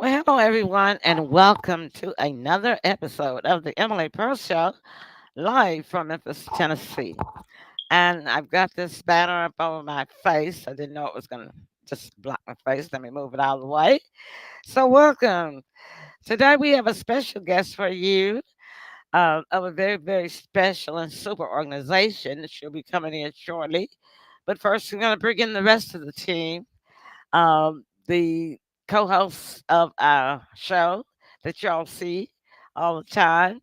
Well, hello everyone, and welcome to another episode of the Emily Pearl Show, live from Memphis, Tennessee. And I've got this banner up over my face. I didn't know it was going to just block my face. Let me move it out of the way. So, welcome. Today we have a special guest for you of a very, very special and super organization. She'll be coming in shortly. But first, we're going to bring in the rest of the team. The co-hosts of our show that y'all see all the time.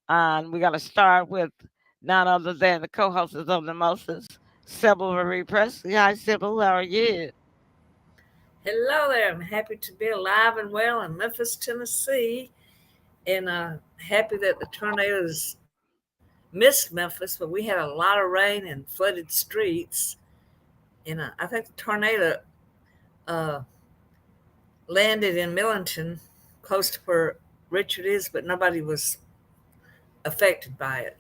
And we're going to start with none other than the co-hosts of the Moses, Sybil Marie Presley. Hi, Sybil. How are you? Hello there. I'm happy to be alive and well in Memphis, Tennessee, and happy that the tornadoes missed Memphis, but we had a lot of rain and flooded streets. And I think the tornado uh, landed in Millington, close to where Richard is, but nobody was affected by it.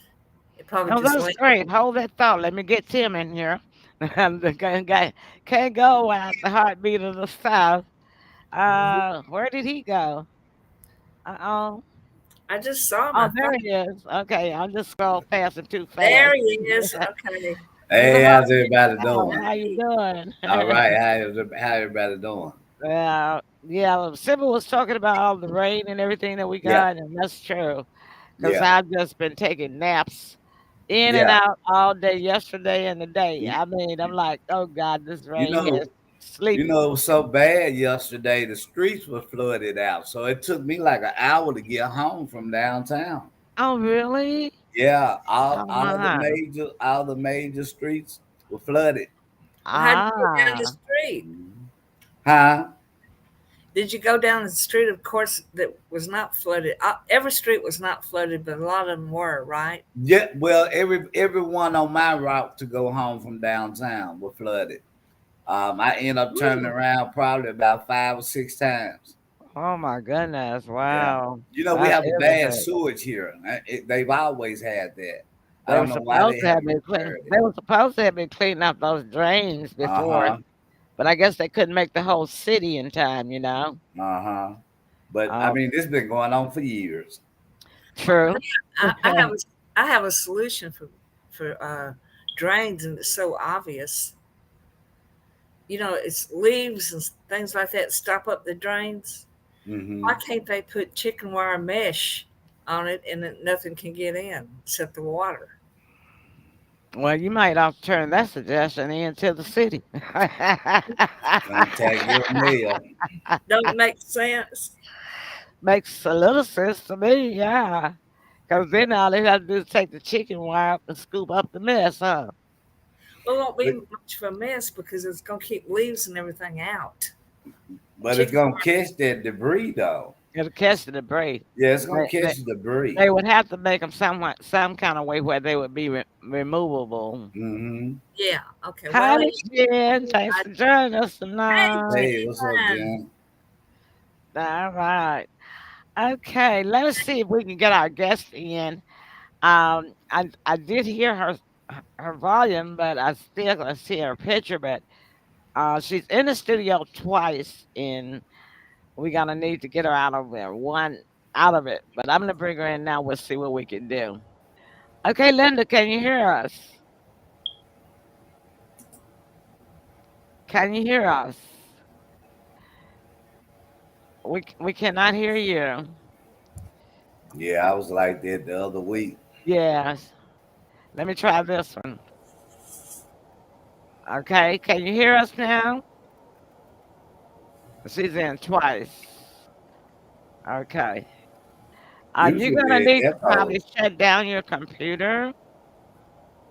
It probably Oh, just that's landed. great. Hold that thought. Let me get Tim in here. The guy can't go without the heartbeat of the South. Where did he go? Uh-oh. I just saw him. Oh, I there thought, he is. Okay, I'll just scroll past it too there fast. he is. Okay. The Hey, how's heartbeat of the everybody South. doing? How you Hey. doing? All right, how everybody doing? Yeah, Sybil was talking about all the rain and everything that we Yeah, got, and that's true. Because yeah, I've just been taking naps in and yeah. out all day yesterday and today. You, I mean, I'm like, oh God, this you rain know, has sleepy. it was so bad yesterday. The streets were flooded out, so it took me like an hour to get home from downtown. Oh, really? Yeah, Oh my. all the major streets were flooded. Well, how'd you go down the Ah. street? Mhm. Huh? Did you go down the street, of course, that was not flooded? Every street was not flooded, but a lot of them were, right? Yeah. Well, everyone on my route to go home from downtown were flooded. I ended up turning Ooh. around probably about 5 or 6 times. Oh my goodness. Yeah. Wow. We That have a is a bad bit. sewage here. They've always had that. I They were don't know why supposed they to have haven't been clean. repaired it. They were supposed to have been cleaning up those drains Uh before, huh. but I guess they couldn't make the whole city in time. Uh huh. But I Oh, mean, this has been going on for years. true. I have a solution for drains, and it's so obvious. It's leaves and things like that stop up the drains. Hmm. Why can't they put chicken wire mesh on it and then nothing can get in except the water? Well, you might have to turn that suggestion into the city. Contact your mayor. Don't it make sense? Makes a little sense to me, yeah. Because then all they have to do is take the chicken wire up and scoop up the mess, huh? Well, it won't But be much of a mess because it's going to keep leaves and everything out. it's Chicken gonna wire. catch that debris though. It'll catch the debris. Yeah, it's gonna They, they, catch the debris. they would have to make them some kind of way where they would be removable. Hmm. Yeah. Okay. Well, Hi, Jen. Thanks I, for joining us hey, tonight. Hey, what's up, Jen. Jen? All right. Okay, let us see if we can get our guest in. I did hear her volume, but I still can see her picture. But she's in the studio twice, and we're gonna need to get her out of there. One out of it, but I'm gonna bring her in now. We'll see what we can do. Okay, Linda, can you hear us? Can you hear us? We cannot hear you. Yeah, I was like that the other week. Yes. Let me try this one. Okay, can you hear us now? She's in twice. Okay. You're gonna Usually, need to echo. probably shut down your computer.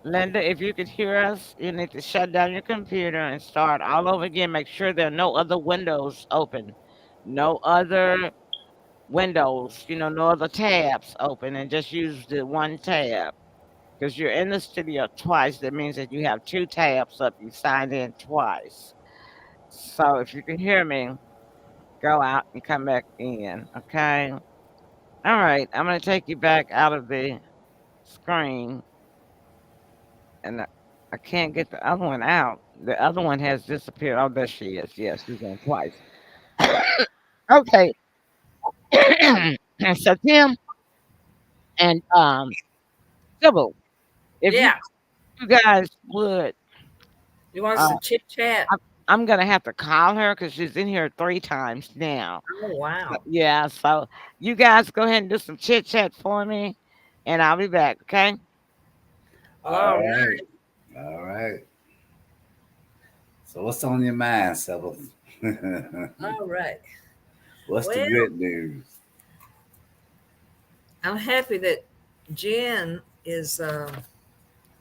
Linda, if you could hear us, you need to shut down your computer and start all over again. Make sure there are no other windows open. No other windows, no other tabs open, and just use the one tab. Because you're in the studio twice, that means that you have two tabs up. You signed in twice. So if you can hear me, go out and come back in. Okay. All right. I'm going to take you back out of the screen, and I can't get the other one out. The other one has disappeared. Oh, there she is. Yes, she's in twice. Okay. And so Tim and Sybil, if Yeah. you guys would, You want us uh, to chit chat? I'm gonna have to call her because she's in here 3 times now. Oh, wow. Yeah, so you guys go ahead and do some chit chat for me, and I'll be back. Okay. Well, All all right. right. All right. So what's on your mind, Sybil? All right. What's the Well, good news? I'm happy that Jen is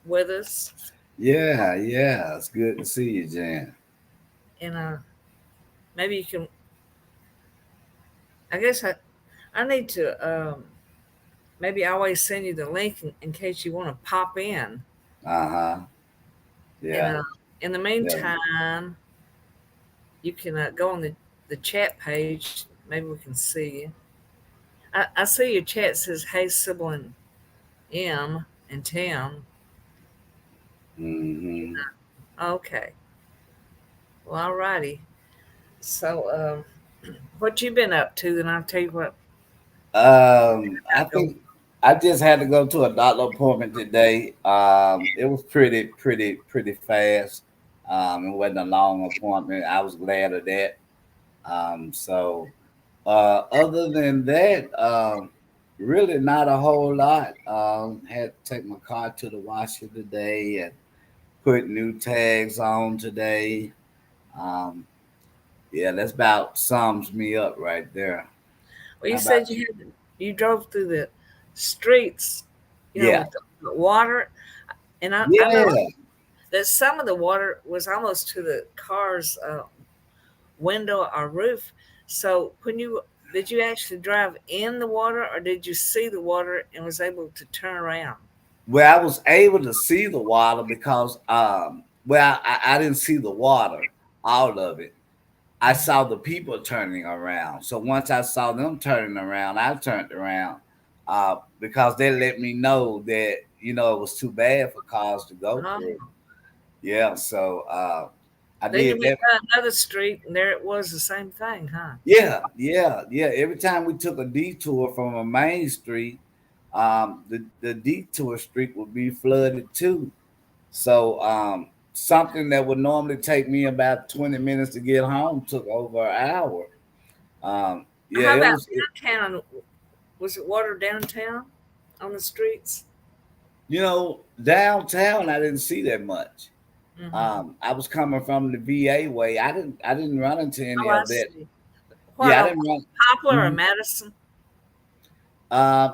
with us. Yeah, yeah. It's good to see you, Jan. And maybe you can, I guess I need to maybe always send you the link in case you want to pop in. Uh-huh. And Yeah. in the Yeah. meantime, you can go on the chat page. Maybe we can see you. I see your chat says, "Hey, Sibling M and Tim." Mm-hmm. Okay. Well, all righty. So, what you been up to? And I'll tell you what. I think I just had to go to a doctor appointment today. It was pretty fast. It wasn't a long appointment. I was glad of that. So other than that, really not a whole lot. Had to take my car to the washer today and put new tags on today. Um, yeah, that's about sums me up right there. Well, you How said about you? you drove through the streets, Yeah, with the water, and I know yeah. that some of the water was almost to the car's window or roof. So when you did you actually drive in the water, or did you see the water and was able to turn around? Well, I was able to see the water because, well, I didn't see the water, all of it. I saw the people turning around. So once I saw them turning around, I turned around because they let me know that, it was too bad for cars to go Oh, through. Yeah. So I then you did went that. down another street, and there it was the same thing, huh? Yeah. Yeah. Yeah. Every time we took a detour from a main street, the detour street would be flooded too. So something that would normally take me about 20 minutes to get home took over an hour. Yeah, How it about was. downtown? Was it water downtown on the streets? Downtown I didn't see that much. Mm-hmm. I was coming from the VA way. I didn't run into Oh, any I of that. see. What Yeah, I on didn't run. Poplar or Mhm. Madison?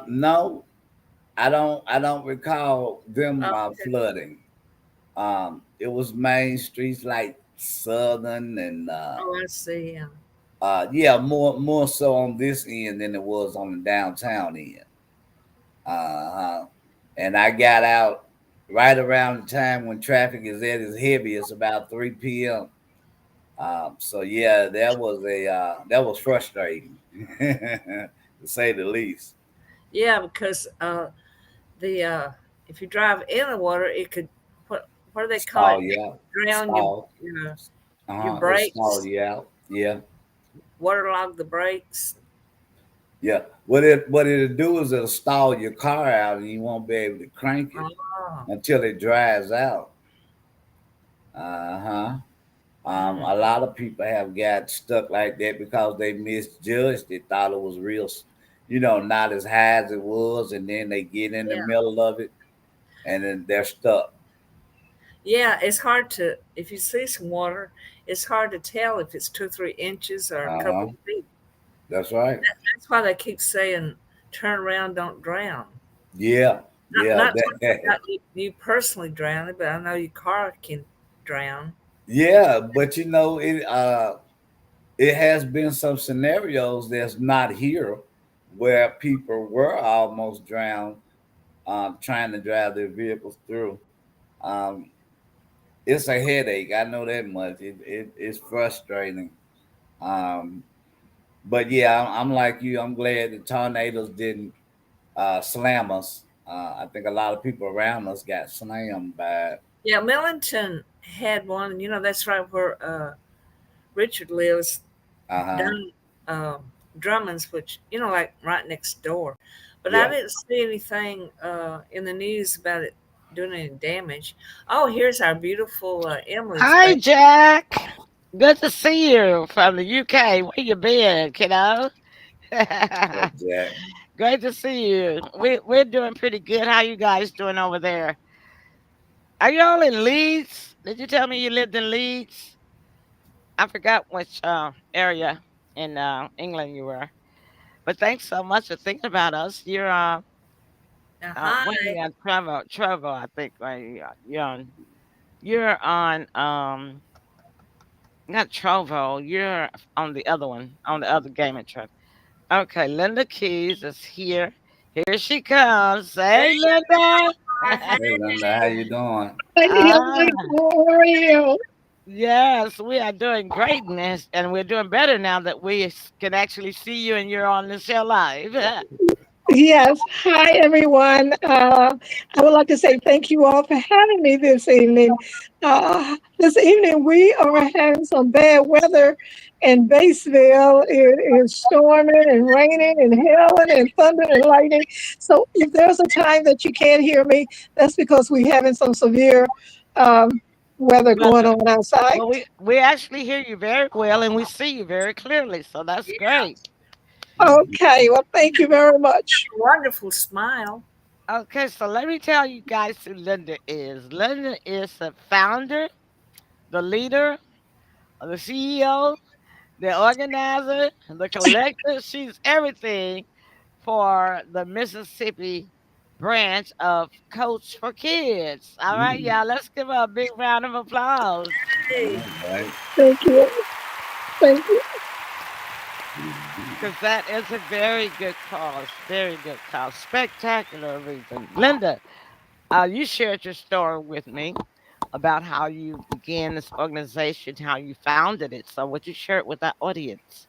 No, I don't recall them Oh, flooding. It was main streets like Southern and oh, I see. Yeah. yeah, more so on this end than it was on the downtown end. Uh-huh. And I got out right around the time when traffic is at its heaviest, about 3 p.m. So yeah, that was frustrating, to say the least. Yeah, because the if you drive in the water, it could what do they call it? Stall you out, Drown stall. your It stall brakes, you out. Yeah, waterlog the brakes. yeah. What it'll do is it'll stall your car out, and you won't be able to crank it Oh, until it dries out. Uh-huh. mm. A lot of people have got stuck like that because they misjudged it, thought it was real, not as high as it was, and then they get in the Yeah, middle of it, and then they're stuck. yeah. It's hard to if you see some water, it's hard to tell if it's 2 or 3 inches or a Uh couple huh. of feet. That's right. That's why they keep saying, "Turn around, don't drown." Yeah, yeah, Not talking about you personally drowning, but I know your car can drown. yeah. But it has been some scenarios that's not here where people were almost drowned, trying to drive their vehicles through. Um, it's a headache. I know that much. It's frustrating. Um, but yeah, I'm like you. I'm glad the tornadoes didn't slam us. I think a lot of people around us got slammed by it. Yeah, Millington had one. That's right where Richard lives. Uh huh. Down Drummond's, which like right next door. But I Yeah. didn't see anything in the news about it doing any damage. Oh, here's our beautiful Emily's Hi, back. Jack. Good to see you from the UK. Where you been, kiddo? Yeah, Jack. Great to see you. We're doing pretty good. How you guys doing over there? Are y'all in Leeds? Did you tell me you lived in Leeds? I forgot which area in England you were. But thanks so much for thinking about us. You're Now, what are hi. you on Trevor, I think, right? You're on not Trovo, you're on the other one, on the other gaming truck. Okay, Linda Keys is here. Here she comes. Hey, Linda. Hey, Hey, Linda, how you doing? Ah, How are you? yes, we are doing great, miss, and we're doing better now that can actually see you and you're on the show live. Yes. Hi, everyone. I would like to say thank you all for having me this evening. This evening, we are having some bad weather in Batesville. It is storming and raining and hailing and thunder and lightning. So, if there's a time that you can't hear me, that's because we're having some severe um, weather going Weather. on outside. Well, we actually hear you very well and we see you very clearly, so that's yeah, great. Okay. Well, thank you very much. wonderful smile. Okay, so let me tell you guys who Linda is. Linda is the founder, the leader, the CEO, the organizer, the collector. She's everything for the Mississippi branch of Coach for Kids. All right, Mm, y'all, let's give her a big round of applause Hey, all right. Thank you. Thank you. Mhm. because that is a very good cause. Very good cause. Spectacular reason. Linda, you shared your story with me about how you began this organization, how you founded it. So, would you share it with our audience?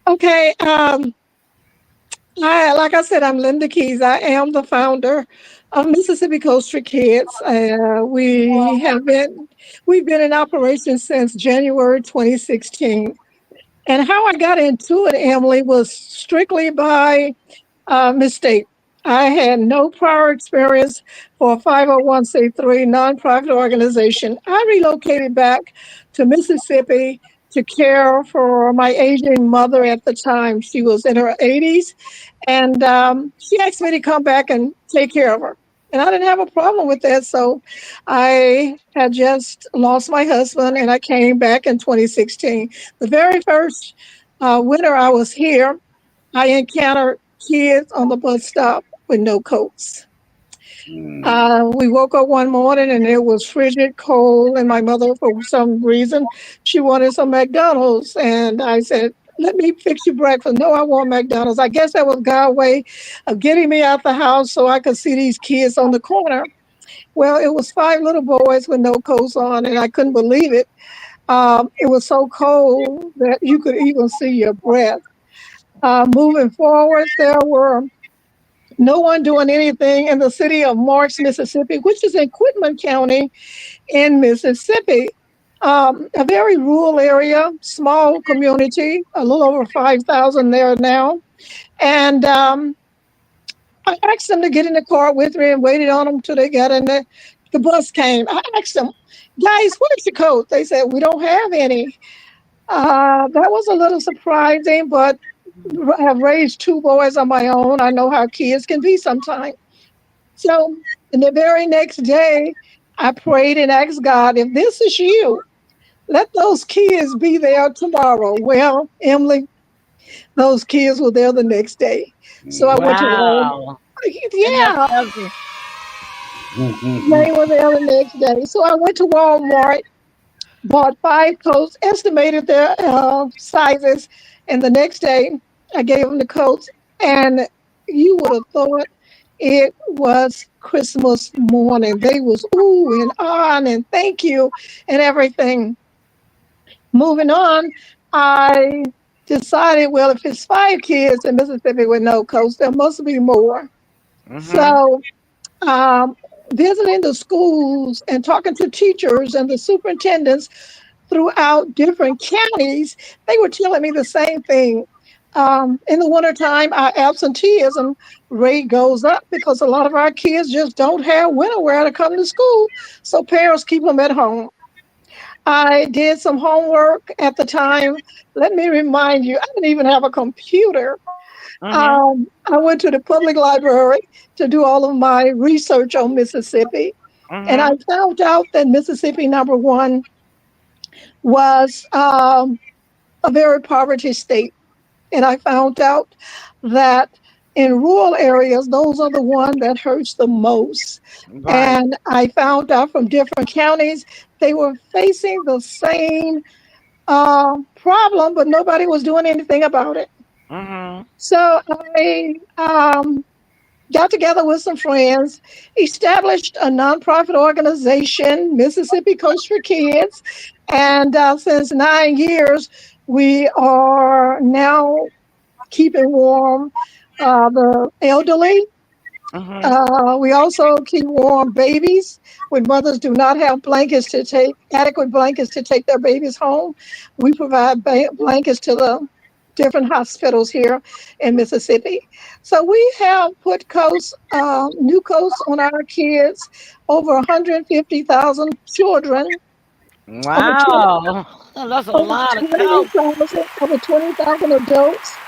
Okay. Like I said, I'm Linda Keys. I am the founder of Mississippi Coast for Kids. We've been in operation since January 2016. And how I got into it, Emily, was strictly by mistake. I had no prior experience for a 501c3 nonprofit organization. I relocated back to Mississippi to care for my aging mother at the time. She was in her 80s, and she asked me to come back and take care of her. And I didn't have a problem with that. So I had just lost my husband, and I came back in 2016. The very first winter I was here, I encountered kids on the bus stop with no coats. Mm. We woke up one morning and it was frigid cold, and my mother, for some reason, she wanted some McDonald's. And I said, "Let me fix you breakfast." "No, I want McDonald's." I guess that was God's way of getting me out the house so I could see these kids on the corner. Well, it was five little boys with no coats on, and I couldn't believe it. It was so cold that you could even see your breath. Moving forward, there were no one doing anything in the city of Marks, Mississippi, which is in Quitman County in Mississippi. A very rural area, small community, a little over 5,000 there now. And I asked them to get in the car with me and waited on them till they got in the bus came. I asked them, "Guys, where's your coat?" They said, "We don't have any." That was a little surprising, but I have raised two boys on my own. I know how kids can be sometimes. So, and the very next day, I prayed and asked God, if this is you, let those kids be there tomorrow. Well, Emily, those kids were there the next day. So I went to Walmart. Wow. And that Yeah, tells you, they were there the next day. So I went to Walmart, bought five coats, estimated their sizes, and the next day I gave them the coats. And you would have thought it was Christmas morning. They was ooh and on and thank you and everything. Moving on, I decided, well, if it's five kids in Mississippi with no coats, there must be more. mm-hmm. So um, visiting the schools and talking to teachers and the superintendents, throughout different counties, they were telling me the same thing. In the wintertime, our absenteeism rate goes up because a lot of our kids just don't have winter wear to come to school. So parents keep them at home. I did some homework at the time. Let me remind you, I didn't even have a computer. Mm-hmm. I went to the public library to do all of my research on Mississippi. And I Mm-hmm. found out that Mississippi, number one, was a very poverty state. And I found out that in rural areas, those are the one that hurts the most. Right. And I found out from different counties, they were facing the same problem, but nobody was doing anything about it. Mm-hmm. So I got together with some friends, established a nonprofit organization, Mississippi Coast for Kids. And since 9 years, we are now keeping warm the elderly. Mm-hmm. We also keep warm babies when mothers do not have blankets to take, adequate blankets to take their babies home. We provide blankets to the different hospitals here in Mississippi. So we have put coats, new coats on our kids, over 150,000 children, over Wow. That's a over lot of coats. 20,000, over 20,000 adults,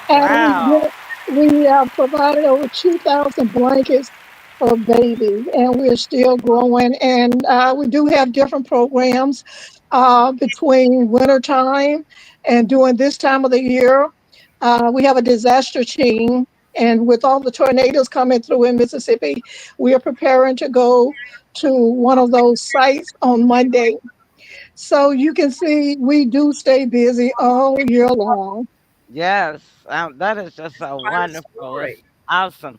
and Wow. we have provided over 2,000 blankets for babies, and we're still growing. And we do have different programs between wintertime and during this time of the year. We have a disaster team, and with all the tornadoes coming through in Mississippi, we are preparing to go to one of those sites on Monday. So you can see we do stay busy all year long. Yes. That is just so Quite a wonderful. It's story. awesome.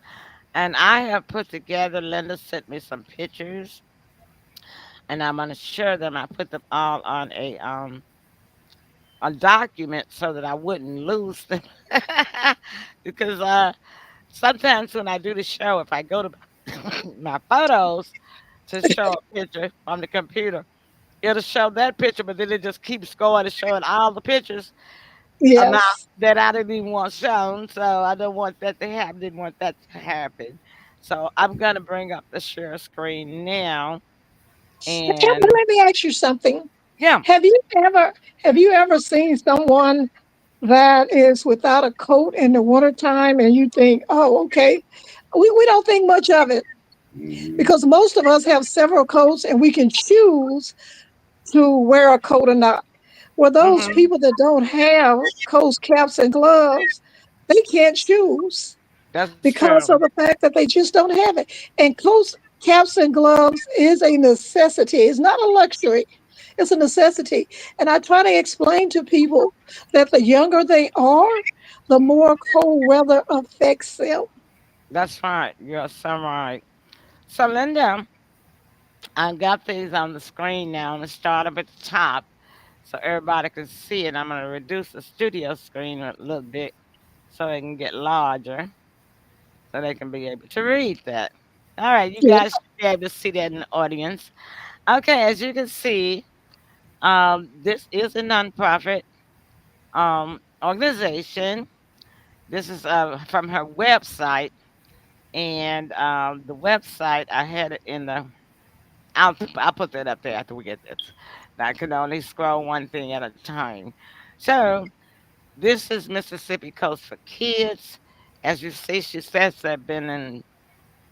And I have put together, Linda sent me some pictures, and I'm gonna share them. I put them all on a document so that I wouldn't lose them. Because sometimes when I do the show, if I go to my photos to show a picture on the computer, it'll show that picture, but then it just keeps going and showing all the pictures amount Yes. that I didn't even want shown. So I don't want that to happen. Didn't want that to happen. So I'm gonna bring up the share screen now, Captain, and let me ask you something. yeah, Have you ever have you ever seen someone that is without a coat in the wintertime and you think, oh, okay. We don't think much of it Mhm. because most of us have several coats and we can choose to wear a coat or not. Well, those hmm people that don't have coats, caps, and gloves, they can't choose that's because true. of the fact that they just don't have it. And coats, caps, and gloves is a necessity. It's not a luxury. It's a necessity. And I try to explain to people that the younger they are, the more cold weather affects them. That's right. You're so right. So Linda, I got these on the screen now, and start up at the top so everybody can see it. I'm gonna reduce the studio screen a little bit so it can get larger, so they can be able to read that. All right, you Yeah. guys should be able to see that in the audience. Okay, as you can see, this is a nonprofit organization. This is from her website, and the website I had it in the. I'll put that up there after we get this. I can only scroll one thing at a time. So this is Mississippi Coast for Kids. As you see, she says they've been in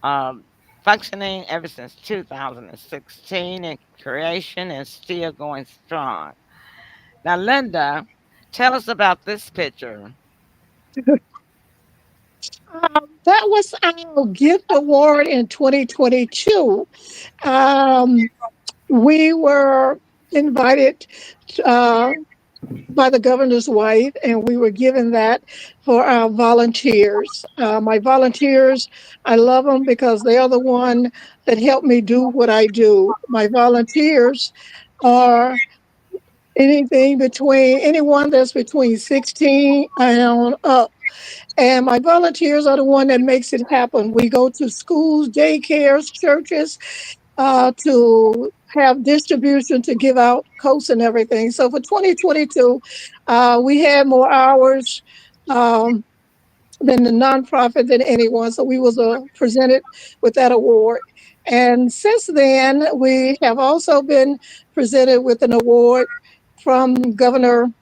um, functioning ever since 2016 in creation and still going strong. Now, Linda, tell us about this picture. That was our gift award in 2022. Um, we were invited uh, by the governor's wife, and we were given that for our volunteers. My volunteers, I love them because they are the one that help me do what I do. My volunteers are anyone that's between 16 and on up. And my volunteers are the one that makes it happen. We go to schools, daycares, churches, to have distribution to give out coats and everything. So for 2022, we had more hours um, than the nonprofit than anyone. So we was presented with that award. And since then, we have also been presented with an award from Governor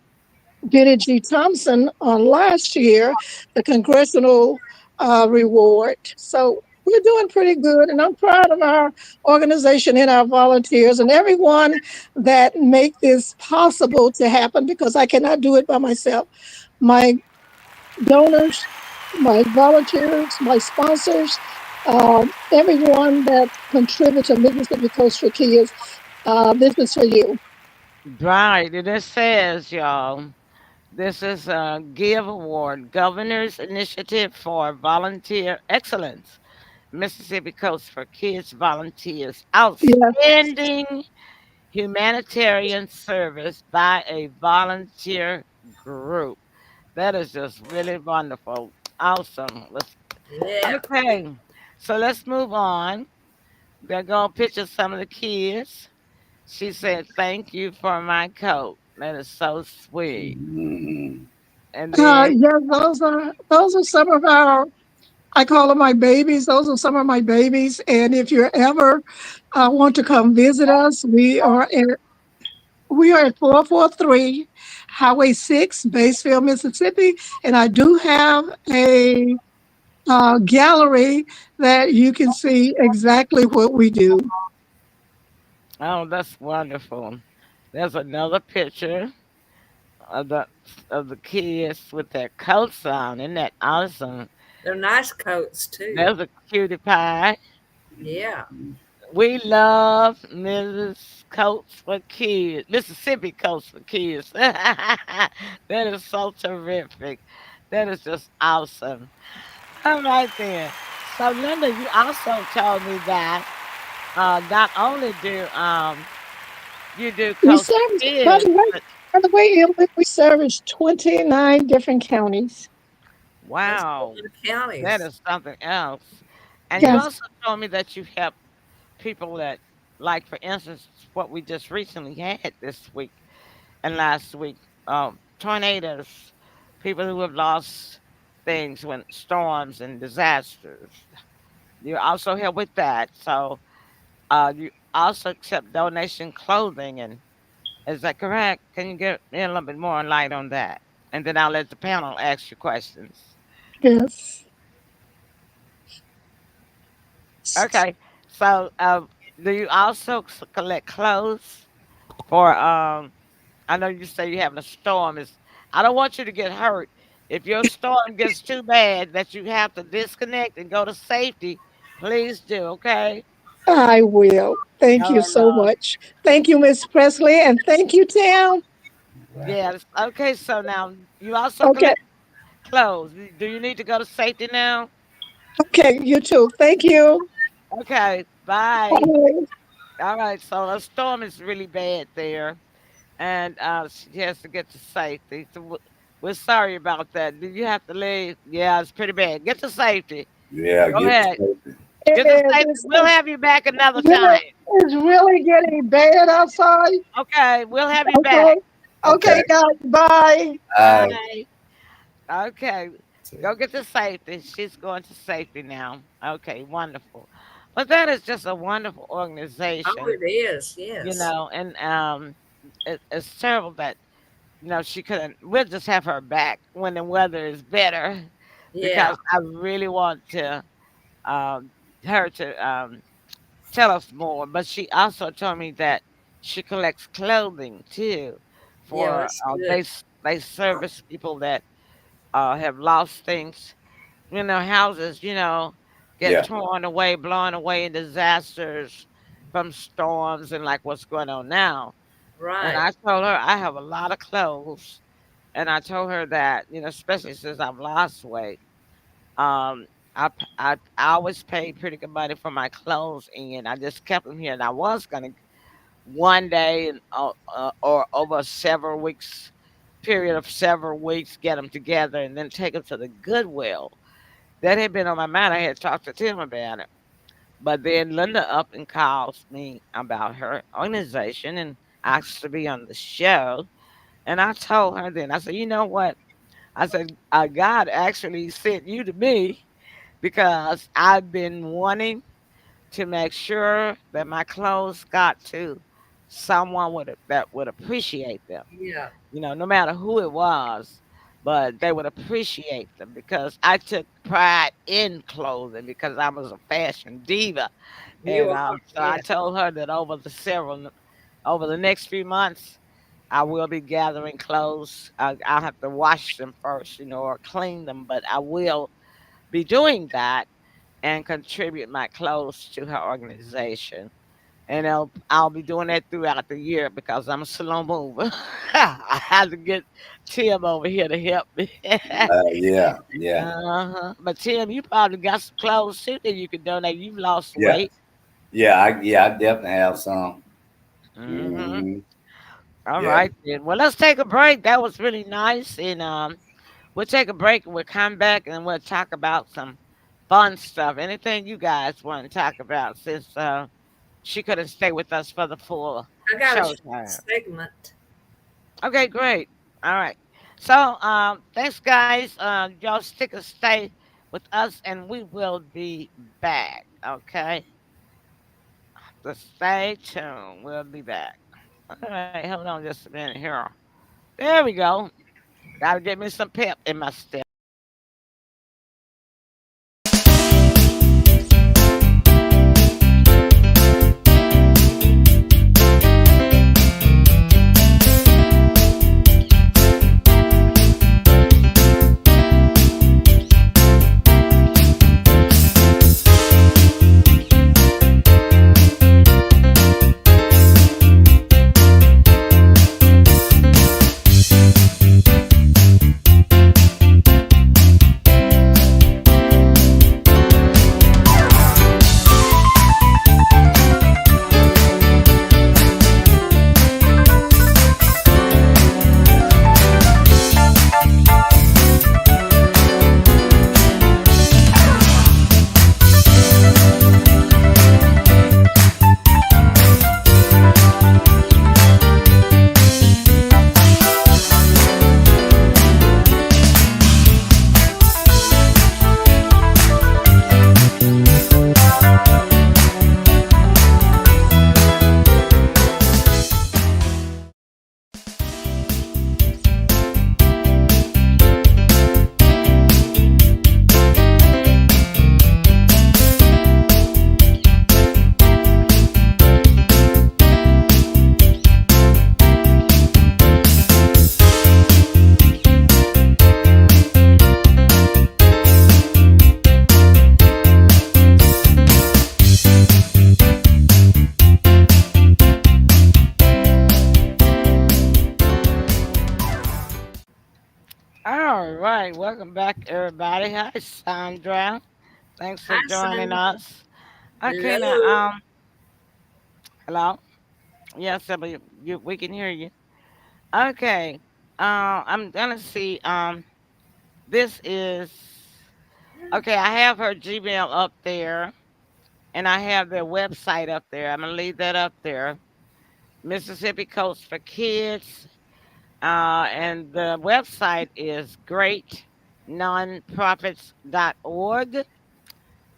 Benny G. Thompson last year, the congressional reward. So we're doing pretty good, and I'm proud of our organization and our volunteers and everyone that make this possible to happen because I cannot do it by myself. My donors, my volunteers, my sponsors, everyone that contributes to Mississippi Coast for Kids, this is for you. Right. And it says, y'all, this is a GIVE Award, Governor's Initiative for Volunteer Excellence. Mississippi Coast for Kids Volunteers. Yes. Outstanding humanitarian service by a volunteer group. That is just really wonderful. Awesome. Yeah. Okay. So let's move on. They're going to picture some of the kids. She said, "Thank you for my coat." That is so sweet. Mhm. And then, Yeah, those are some of our. I call them my babies. Those are some of my babies. And if you ever want to come visit us, we are at 443 Highway 6, Batesville, Mississippi, and I do have a gallery that you can see exactly what we do. oh, that's wonderful. There's another picture of the kids with their coats on. Isn't that awesome? They're nice coats too. There's a cutie pie. Yeah. We love Mrs. Coats for Kids, Mississippi Coats for Kids. That is so terrific. That is just awesome. All right then. So Linda, you also told me that not only do you do We Coats for service, by Kids, the way, but by the way, Emily, we service 29 different counties. That's a wow, lot of that counties. is something else. And you Yes. also told me that you help people that, like for instance, what we just recently had this week and last week, tornadoes, people who have lost things when storms and disasters. You also help with that. So you also accept donation clothing, and is that correct? Can you get in a little bit more light on that? And then I'll let the panel ask you questions. Yes. Okay. So do you also collect clothes for I know you say you're having a storm. Is I don't want you to get hurt. If your storm gets too bad that you have to disconnect and go to safety, please do, okay? I will. Thank All you right, so love. much. Thank you, Miss Presley, and thank you, Tam. Right. Yes. Okay, so now you also Okay, collect clothes. Do you need to go to safety now? okay, you too. Thank you. Okay, bye. Bye. All right, so the storm is really bad there, and she has to get to safety. So we're sorry about that. Do you have to leave? Yeah, it's pretty bad. Get to safety. Yeah, Go get ahead. to Get to It safety. is We'll have you back another really, time. it's really getting bad outside. Okay, we'll have you back. Okay. Okay. Okay, guys. Bye. Uh, Bye. Okay, go get to safety. She's going to safety now. Okay, wonderful. But that is just a wonderful Oh, organization, it is. Yes. and it's terrible that she couldn't. We'll just have her back when the weather is better, Yeah. because I really want to um, her to tell us more. But she also told me that she collects clothing too Yeah. for That's good. they service people that have lost things. Houses get yeah. torn away, blown away in disasters from storms and like what's going on now. And Right. I told her I have a lot of clothes, and I told her that especially since I've lost weight. Um, I always paid pretty good money for my clothes, and I just kept them here. And I was gonna one day, and or over several weeks period of several weeks, get them together and then take them to the Goodwill. That had been on my mind. I had talked to Tim about it, But then Linda up and calls me about her organization and asked to be on the show. And I told her then, I said, you know what? I said, God actually sent you to me because I've been wanting to make sure that my clothes got to someone that would appreciate them. Yeah. No matter who it was, but they would appreciate them because I took pride in clothing because I was a fashion diva. You And are. so I Yeah. told her that over the next few months, I will be gathering clothes. I'll have to wash them first, or clean them, but I will be doing that and contribute my clothes to her organization. And I'll be doing that throughout the year because I'm a slow mover. I had to get Tim over here to help me. Yeah, yeah, But Tim, you probably got some clothes too that you can donate. You've lost yeah, weight. yeah. I definitely have some. hmm Hmm. All Yeah, right then. Well, let's take a break. That was really nice, and we'll take a break and we'll come back and we'll talk about some fun stuff. Anything you guys want to talk about since she couldn't stay with us for the full I got a show short time. segment. Okay, great. All right. So, thanks, guys. Y'all stick and stay with us, and we will be back. Okay, so stay tuned. We'll be back. All right, hold on just a minute here. There we go. Gotta get me some pep in my step. All right, welcome back, everybody. Hi, Sandra. Thanks for Hi, joining Sandra. us. Okay, now, Hello. hello. Yes, we can hear you. Okay, I'm gonna see. This is okay. I have her Gmail up there, and I have their website up there. I'm gonna leave that up there. Mississippi Coats for Kids, and the website is greatnonprofits.org,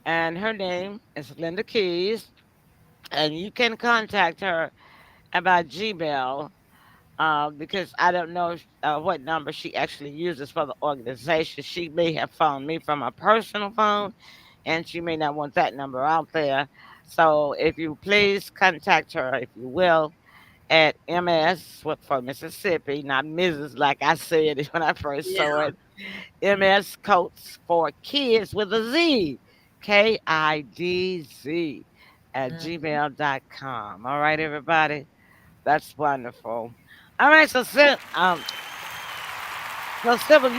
and her name is Linda Keys, and you can contact her about Gmail. Because I don't know what number she actually uses for the organization. She may have phoned me from a personal phone, and she may not want that number out there. So if you please contact her, if you will, at MS for Mississippi, not Mrs. like I said when I first saw Yeah. it. MS Coats for Kids with a Z, KIDZ at Mhm. gmail.com. All right, everybody. That's wonderful. All right, so Sybil, you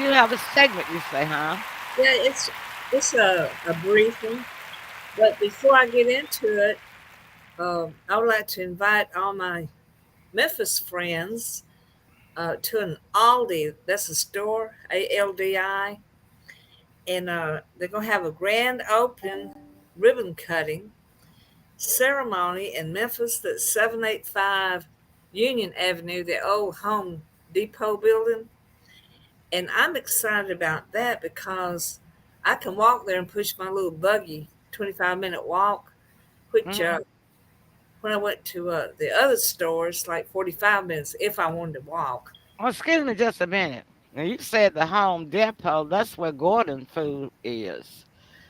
have a segment, you say, huh? Yeah, it's a brief one. But before I get into it, I would like to invite all my Memphis friends to an Aldi. That's a store, ALDI, and they're gonna have a grand open ribbon cutting ceremony in Memphis that's 785 Union Avenue, the old Home Depot building. And I'm excited about that because I can walk there and push my little buggy, 25-minute walk, which Mhm. when I went to the other stores, like 45 minutes if I wanted to walk. Well, excuse me just a minute. Now you said the Home Depot. That's where Gordon Food is.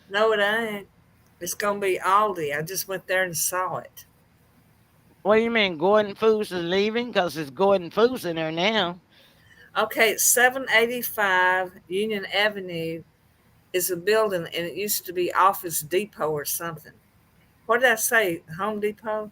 No, it ain't. It's going to be Aldi. I just went there and saw it. What do you mean Gordon Foods is leaving? Because it's Gordon Foods in there now. Okay, it's 785 Union Avenue is a building, and it used to be Office Depot or something. What did I say? Home Depot?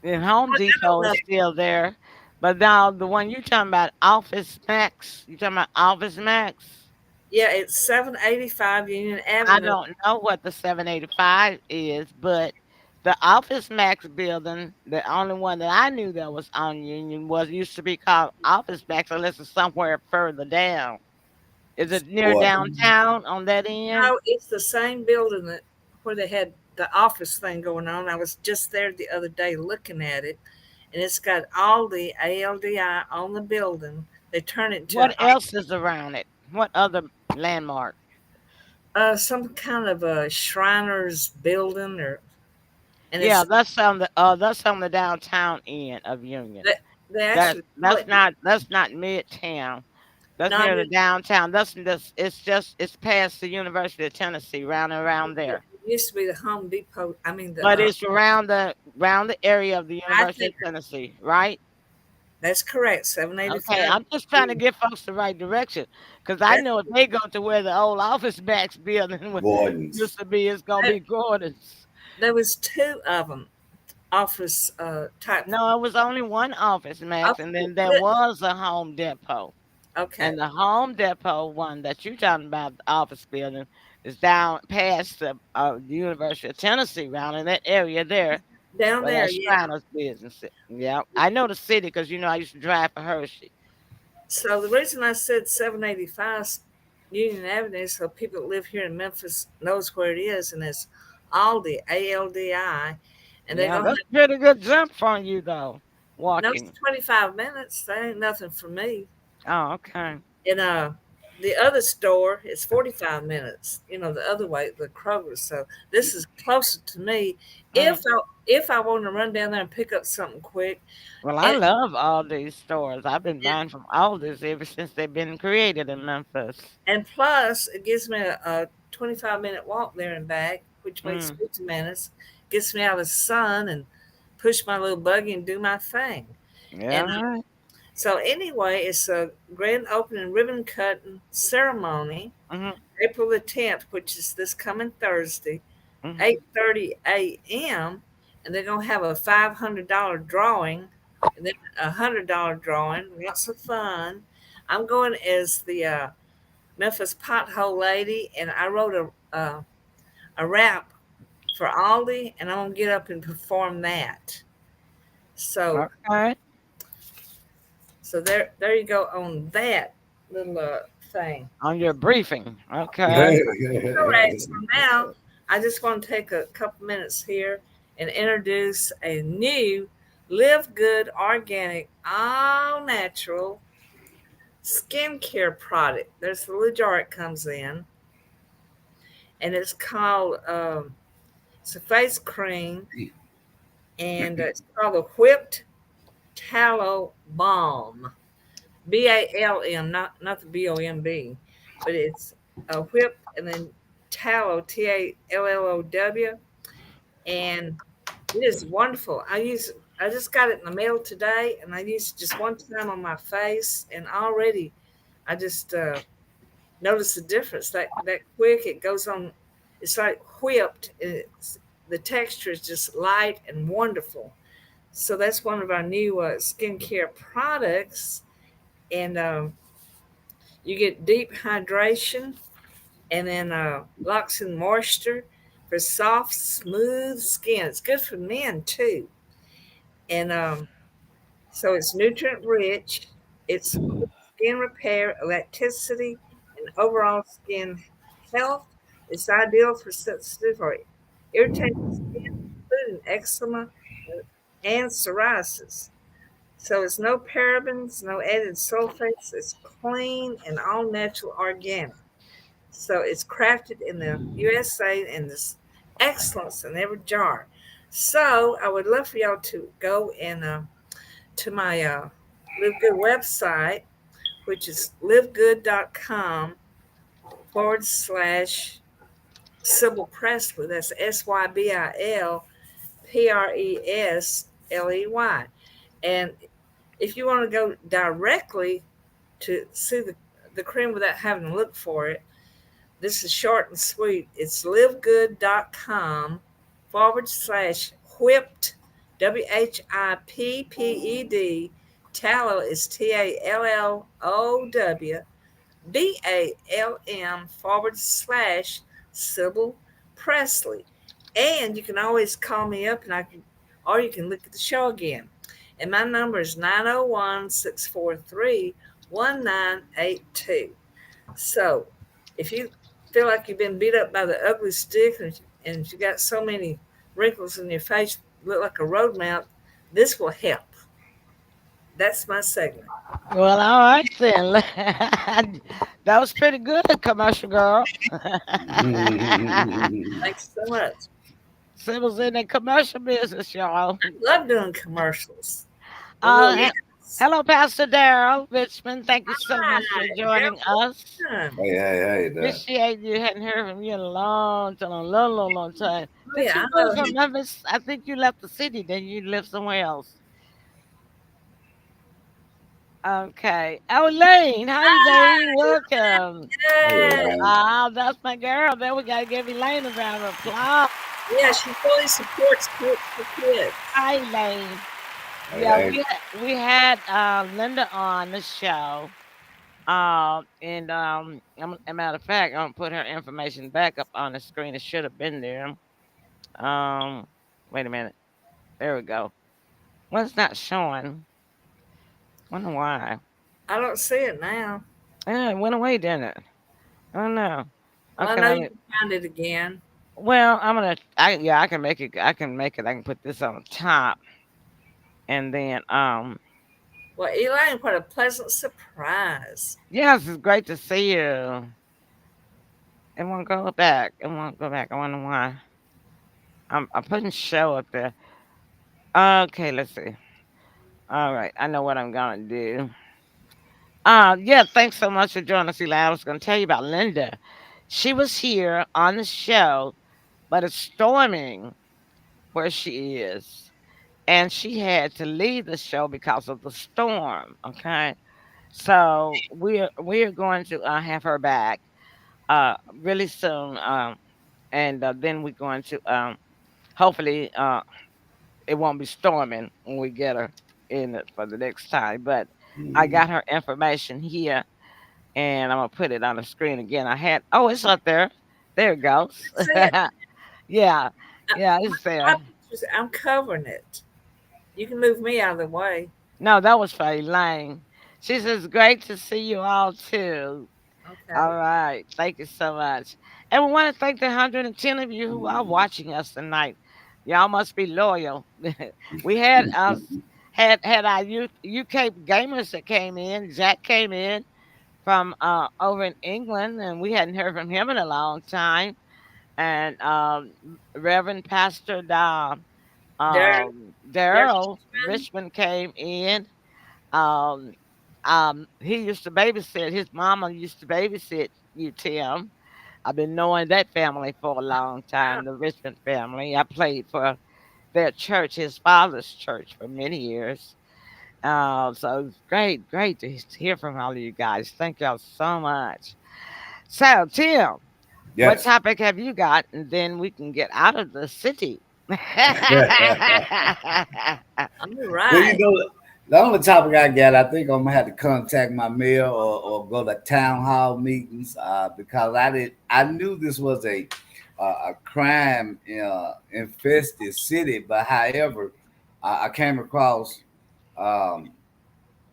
The Home I don't Depot know. is still there. But now the one you talking about, Office Max. You talking about Office Max? Yeah, it's 785 Union I Avenue. don't know what the 785 is, but the Office Max building, the only one that I knew that was on Union was used to be called Office Max, unless it's somewhere further down. Is it near Gordon. downtown on that end? No, it's the same building that where they had the office thing going on. I was just there the other day looking at it, and it's got Aldi ALDI on the building. They turn it into What else is around it? What other landmark? some kind of a Shriners building, or and Yeah, it's that's on the downtown end of Union. they, they That's actually call that's it not that's not midtown. That's not near the downtown. It's past the University of Tennessee, round and around it there. used to be the Home Depot. I mean the But it's around the area of the I University think of Tennessee, right? that's correct. Okay, 785. I'm just trying to give folks the right direction because I That's know if they go to where the old Office Max building used Gordon's. to be, it's gonna be Gordon's. there was two of them office type. No, it was only one Office Max, and then there was a Home Depot. Okay, And the Home Depot one that you're talking about, the office building, is down past the University of Tennessee, around in that area there, down where there, that yeah. Shriners business is. Yeah, I know the city because I used to drive for Hershey. So the reason I said 785 Union Avenue is so people that live here in Memphis knows where it is, and it's Aldi ALDI, and they're Yeah, gonna that's have a pretty good jump from you though, no, it's walking. 25 minutes. That ain't nothing for me. Oh, okay. And the other store is 45 minutes. You know, the other way, the Kroger. So this is closer to me. Mm. If I want to run down there and pick up something quick, Well, I and love all these stores. I've been buying from all these ever since they've been created in Memphis. and plus it gives me a 25-minute walk there and back, which makes Mm. 50 minutes. Gets me out of the sun and push my little buggy and do my thing. Yeah, And right. so anyway, it's a grand opening ribbon cutting ceremony, Mm-hmm, April the 10th, which is this coming Thursday, mm-hmm. 8:30 a.m. And they're gonna have a $500 drawing, and then $100 drawing. Lots of fun. I'm going as the Memphis Pothole Lady, and I wrote a rap for Aldi, and I'm gonna get up and perform that. So Okay. there you go on that little thing. On your briefing. Okay. All right, so now I just want to take a couple minutes here and introduce a new Live Good Organic All Natural skincare product. There's the little jar it comes in, and it's called it's a face cream, and it's called a Whipped Tallow Balm. BALM, not the BOMB, but it's a whip and then tallow, TALLOW, and it is wonderful. I just got it in the mail today, and I used it just one time on my face, and already I just noticed the difference that quick. It goes on. It's like whipped. The texture is just light and wonderful. So that's one of our new skincare products, and you get deep hydration, and then locks in moisture for soft, smooth skin. It's good for men too, and so it's nutrient rich. It's skin repair, elasticity, and overall skin health. It's ideal for sensitive or irritated skin, including eczema, and psoriasis. So it's no parabens, no added sulfates. It's clean and all natural organic. So it's crafted in the USA and there's excellence in every jar. So I would love for y'all to go and to my Live Good website, which is livegood.com/ Sybil Presley. That's SYBILPRESLEY. And if you want to go directly to see the cream without having to look for it, this is short and sweet. It's livegood.com/whipped, WHIPPED. Tallow is TALLOWBALM /Sybil Presley. And you can always call me up and or you can look at the show again. And my number is 901-643-1982. So if you feel like you've been beat up by the ugly stick and you got so many wrinkles in your face, look like a road mount, this will help. That's my segment. Well, all right then. That was pretty good, commercial girl. Thanks so much. Sybil's in the commercial business, y'all. I love doing commercials. Uh, Hello, Pastor Daryl Richmond. Thank you so much for Hi, joining us. Hey, hey, there. Appreciate you. Hadn't heard from you in a long time, a long time. Did Yeah, you I move know. from Memphis? I think you left the city, then you live somewhere else. Okay. Oh, Lane, how you doing? Welcome. Yeah, Ah, that's my girl. Then we gotta give Elaine a round of applause. yeah, she fully supports Cook for Kids. Hi, Lane. Hey, Yeah, hey. we had Linda on the show. And as a matter of fact, I'm gonna put her information back up on the screen. It should have been there. Um, Wait a minute. There we go. Well, it's not showing. Wonder why. I don't see it now. Yeah, it went away, didn't it? I don't know. Well, I Okay, know let you me. can find it again. Well, I'm gonna. Yeah, I can make it. I can make it. I can put this on top, and then Well, Elaine, what a pleasant surprise. yes, it's great to see you. It won't go back. It won't go back. I wonder why. I'm putting show up there. Okay, let's see. All right, I know what I'm gonna do. Yeah, thanks so much for joining us, Eli. I was gonna tell you about Linda. She was here on the show, but it's storming where she is, and she had to leave the show because of the storm. Okay, so we're going to have her back really soon, and then we're going to hopefully it won't be storming when we get her in it for the next time. But I Mhm. got her information here, and I'm gonna put it on the screen again. I had it's up there. There it goes. See it. Yeah, I, yeah, it's my there. pictures, I'm covering it. You can move me out of the way. No, that was for Elaine. She says, "Great to see you all too." Okay. All right, thank you so much, and we want to thank the 110 of you who are watching us tonight. Y'all must be loyal. We had us had our UK gamers that came in. Jack came in from over in England, and we hadn't heard from him in a long time. And Reverend Pastor There, there's Daryl Richmond came in. Um, he used to babysit. His mama used to babysit you, Tim. I've been knowing that family for a long time, the Richmond family. I played for their church, his father's church, for many years. So it's great to hear from all of you guys. Thank y'all so much. So, Tim, what Yes. topic have you got? And then we can get out of the city. all Well, you right. know, the only topic I got, I think I'm gonna have to contact my mayor or go to town hall meetings because I knew this was a crime infested city, but however, I came across um,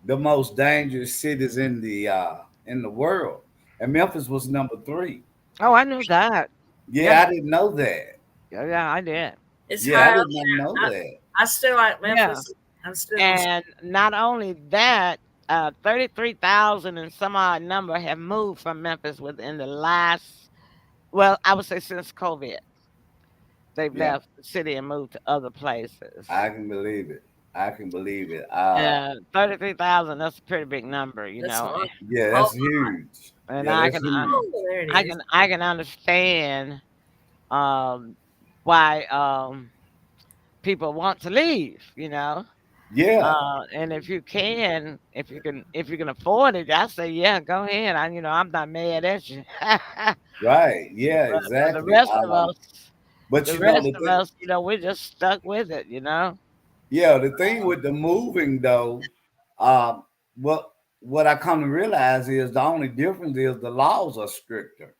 the most dangerous cities in the world, and Memphis was number 3. Oh, I knew that. Yeah, Yep. I didn't know that. Yeah, I did. It's Yeah, I high did up not know there. that. I still like Yeah. Memphis. I'm still gonna say And not only that, 33,000 and some odd number have moved from Memphis within the last, well, I would say since COVID. They've Yeah, left the city and moved to other places. I can believe it. I can believe it. And 33,000, that's a pretty big number, that's a lot. Yeah, Oh, that's huge. and Yeah, that's huge. oh, there it I is. can I can understand um why people want to leave. Yeah, And if you can afford it, I say, yeah, go ahead. I'm not mad at you. right. Yeah, But the exactly. rest of us, But the you know rest the of thing, us, we're just stuck with it. yeah, the thing with the moving though, um, what what I come to realize is the only difference is the laws are stricter.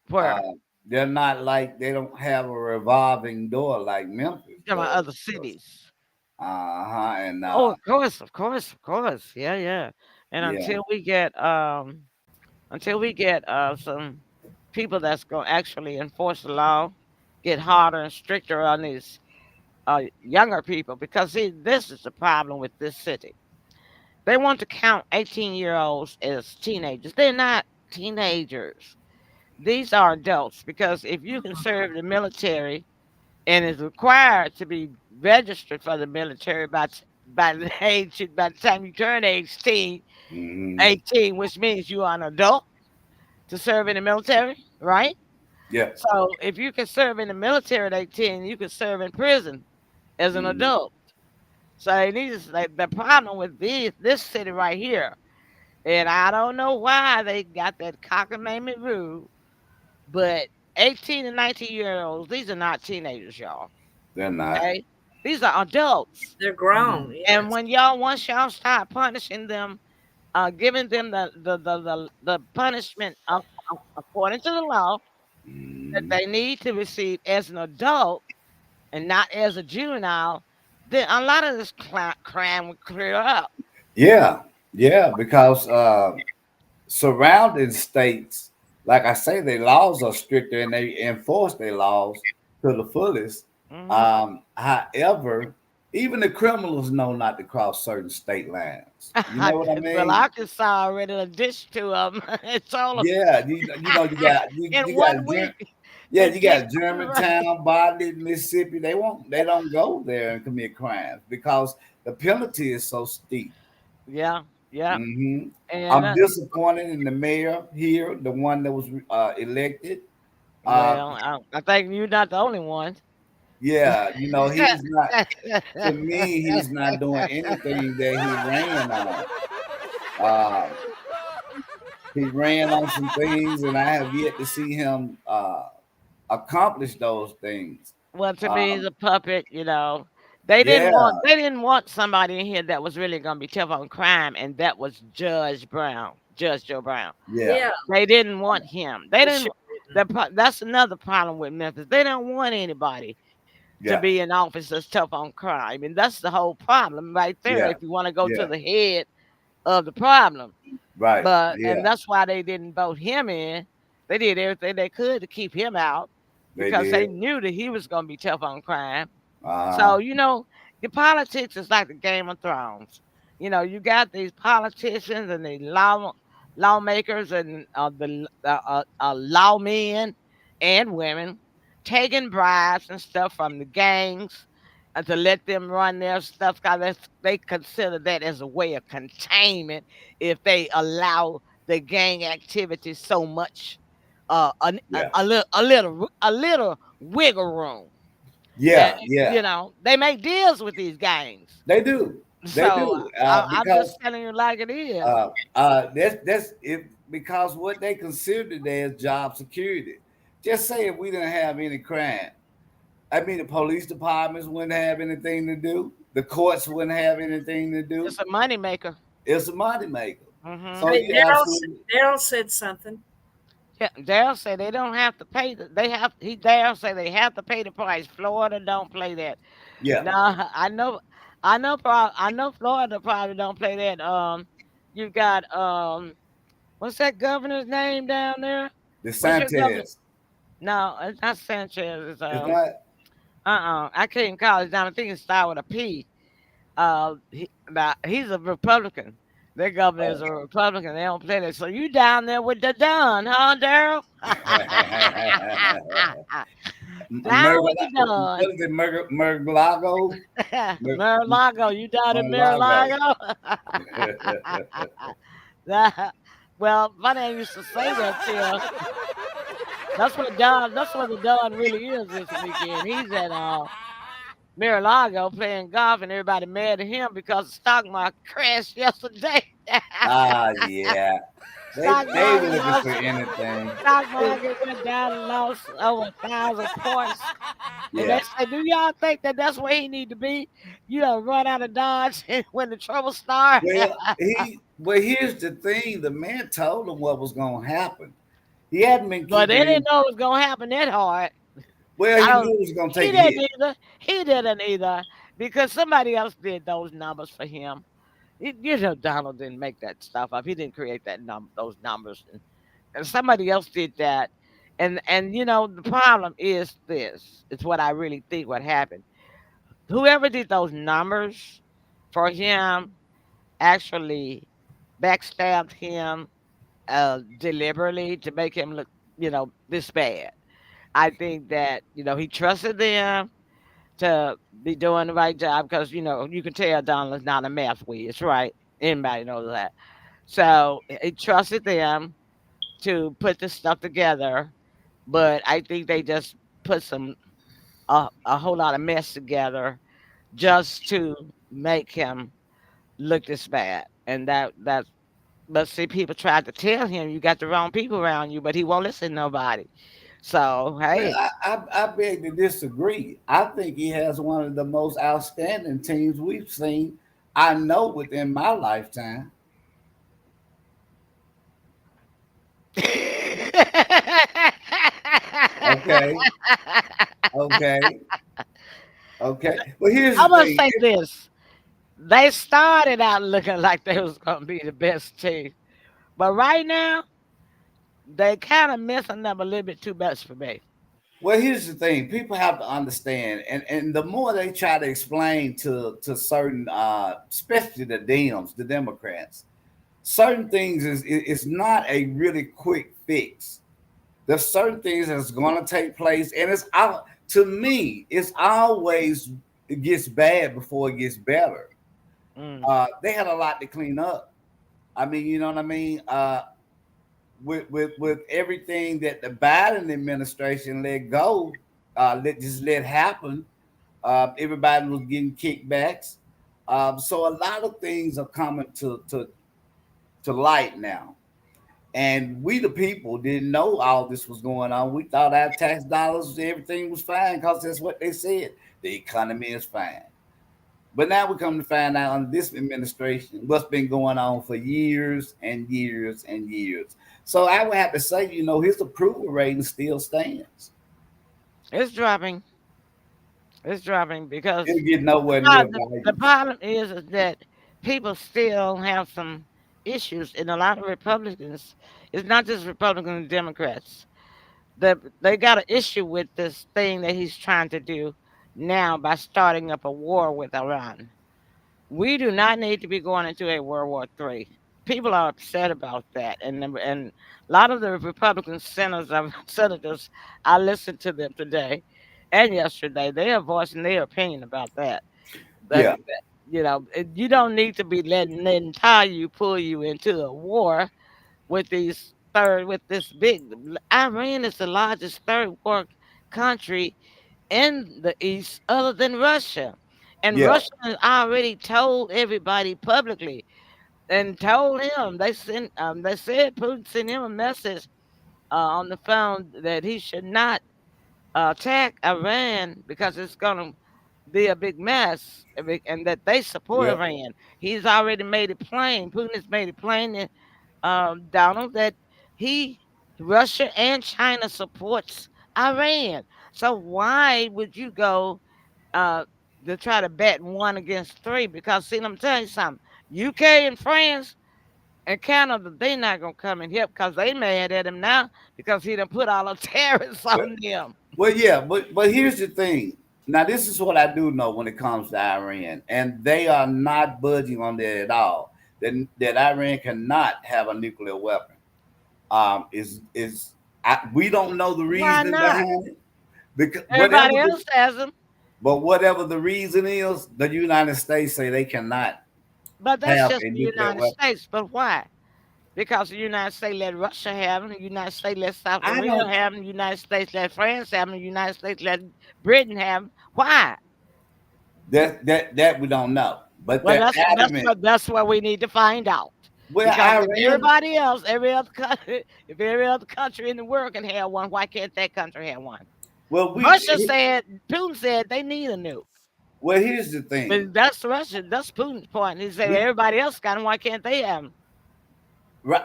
Where? Uh, they're not like they don't have a revolving door like Memphis Talking about other does. cities. Uh-huh. And Oh, of course, of course, of course. Yeah, yeah. And yeah, until we get some people that's gonna actually enforce the law, get harder and stricter on these younger people, because see, this is the problem with this city. They want to count 18-year-olds as teenagers. They're not teenagers. These are adults, because if you can serve the military and is required to be registered for the military by the by the time you turn 18, hmm 18, which means you are an adult to serve in the military, right? yeah, So if you can serve in the military at 18, you can serve in prison as an hmm adult. So it needs, like, the problem with this city right here, and I don't know why they got that cockamamie rule, but 18 and 19-year-olds, these are not teenagers, y'all. they're not. Okay, these are adults. They're grown. Mhm. And Yes. when once y'all start punishing them, giving them the punishment according to the law that Mhm. they need to receive as an adult and not as a juvenile, then a lot of this crime would clear up. Yeah, yeah, because surrounding states, like I say, their laws are stricter and they enforce their laws to the fullest. Hmm. However, even the criminals know not to cross certain state lines. You know what I Well, mean? Arkansas already a dish to them. It's all Yeah, you know in you got 1 week. yeah, They you kicked got them right. Germantown, Bodley, Mississippi. They don't go there and commit crimes because the penalty is so steep. Yeah, yeah, hmm and I'm disappointed in the mayor here, the one that was elected. Uh, well, I think you're not the only one. yeah, you know, he's not, to me, he's not doing anything that he ran on. Uh, he ran on some things, and I have yet to see him accomplish those things. Well, to me, he's Um, a puppet. yeah, They didn't want somebody in here that was really gonna be tough on crime, and that was Judge Brown, Judge Joe Brown. yeah, Yeah. They didn't want him. They They didn't. sure didn't. That's another problem with Memphis. They don't want anybody to yeah, be in office that's tough on crime, and that's the whole problem right there. yeah, If you want to go to yeah, the head of the problem, right, and yeah, that's why they didn't vote him in. They did everything they could to keep him out they because they did. knew that he was going to be tough on crime. Uh So, the politics is like the Game of Thrones. You got these politicians and the lawmakers and the lawmen and women taking bribes and stuff from the gangs and to let them run their stuff, because they consider that as a way of containment if they allow the gang activity so much, yeah, a little wiggle room. And yeah, yeah. they make deals with these gangs. They do, they So do, I'm because just telling you like it is. that's it because what they consider today is job security. Just say if we didn't have any crime, I mean the police departments wouldn't have anything to do, the courts wouldn't have anything to do. It's a moneymaker. It's a money maker. Hmm. So Hey, you absolutely Daryl said something. Yeah, Dale said they don't have to pay. Dale said they have to pay the price. Florida don't play that. yeah. No, I know Florida probably don't play that. You got what's that governor's name down there? The What's your governor? Sanchez. No, it's not Sanchez. It's It's not. I can't call it down. I think it started with a P. Now he's a Republican. Their governor is a Republican. They don't play that. So you down there with the Don, huh, Daryl? Down with the What Don. is it, Murglago? Mar-a-Lago. You down in Mar-a-Lago. Mar-a-Lago? That- well, my name used to say that till that's what Don. That's what the Don really is this weekend. He's at Mar-a-Lago playing golf, and everybody mad at him because the stock market crashed yesterday. Yeah. Stock They market looking lost. for anything. Stock market went down and lost over 1,000 points. And they Yeah. say, "Do y'all think that that's where he need to be? You know, run out of Dodge when the trouble start." Well, here's the thing. The man told him what was gonna happen. He hadn't been But they keeping didn't him. know it was gonna happen that hard. Well, I he don't. knew he was gonna He take a didn't hit. either. He didn't either because somebody else did those numbers for him. You know, Donald didn't make that stuff up. He didn't create those numbers, and somebody else did that. And you know, the problem is this. It's what I really think what happened. Whoever did those numbers for him actually backstabbed him deliberately to make him look, this bad. I think that he trusted them to be doing the right job because you can tell Donald's not a math whiz, right? Anybody knows that. So he trusted them to put this stuff together, but I think they just put a whole lot of mess together just to make him look this bad, and that. But see, people tried to tell him you got the wrong people around you, but he won't listen to nobody. So Well, hey, I beg to disagree. I think he has one of the most outstanding teams we've seen. I know within my lifetime. Okay, okay, okay. Well, here's I the must thing. say this: they started out looking like they was gonna be the best team, but right now they kind of messing up a little bit too much for me. Well, here's the thing. People have to understand, and the more they try to explain to certain, especially the Dems, the Democrats, certain things is not a really quick fix. There's certain things that's going to take place, and it's out to me. It's always it gets bad before it gets better. Mm. They had a lot to clean up. I mean, you know what I mean. With everything that the Biden administration let go, let happen. Everybody was getting kickbacks. So a lot of things are coming to light now. And we, the people, didn't know all this was going on. We thought our tax dollars, everything was fine because that's what they said. The economy is fine. But now we come to find out under this administration what's been going on for years and years and years. So I would have to say, his approval rating still stands. It's dropping. It's dropping because It'll get nowhere near the Biden. problem is that people still have some issues, and a lot of Republicans. It's not just Republicans and Democrats. They got an issue with this thing that he's trying to do now by starting up a war with Iran. We do not need to be going into a World War III. People are upset about that, and a lot of the Republican senators, I listened to them today and yesterday. They are voicing their opinion about that. Yeah. You don't need to be letting the entire you pull you into a war with this big. Iran is the largest third world country in the East other than Russia. And Yeah. Russia has already told everybody publicly and told him they said Putin sent him a message on the phone that he should not attack Iran because it's gonna be a big mess and that they support Yeah. Iran. He's already made it plain. Putin has made it plain that Donald, that he, Russia and China supports Iran. So why would you go uh, to try to bet one against three? Because see, let me tell you something. UK and France and Canada, they not gonna come in here because they mad at him now because he done put all the tariffs Well, on them. well, yeah, but here's the thing. Now, this is what I do know when it comes to Iran, and they are not budging on that at all. That Iran cannot have a nuclear weapon. We don't know the Why reasoning not? behind it because Everybody else has them, whatever the reason is, the United States say they cannot but that's have just a the nuclear United weapon. States. But why? Because the United States let Russia have them, the United States let South I Korea don't. have them, the United States let France have them, the United States let Britain have them. Why? That we don't know, but Well, they're that's adamant. what we need to find out. Well, Because if Iran. everybody else, every other country, if every other country in the world can have one, why can't that country have one? Well, Russia said, Putin said they need a nuke. here's the thing. But that's Russia. That's Putin's point. He said We everybody else got them. Why can't they have them?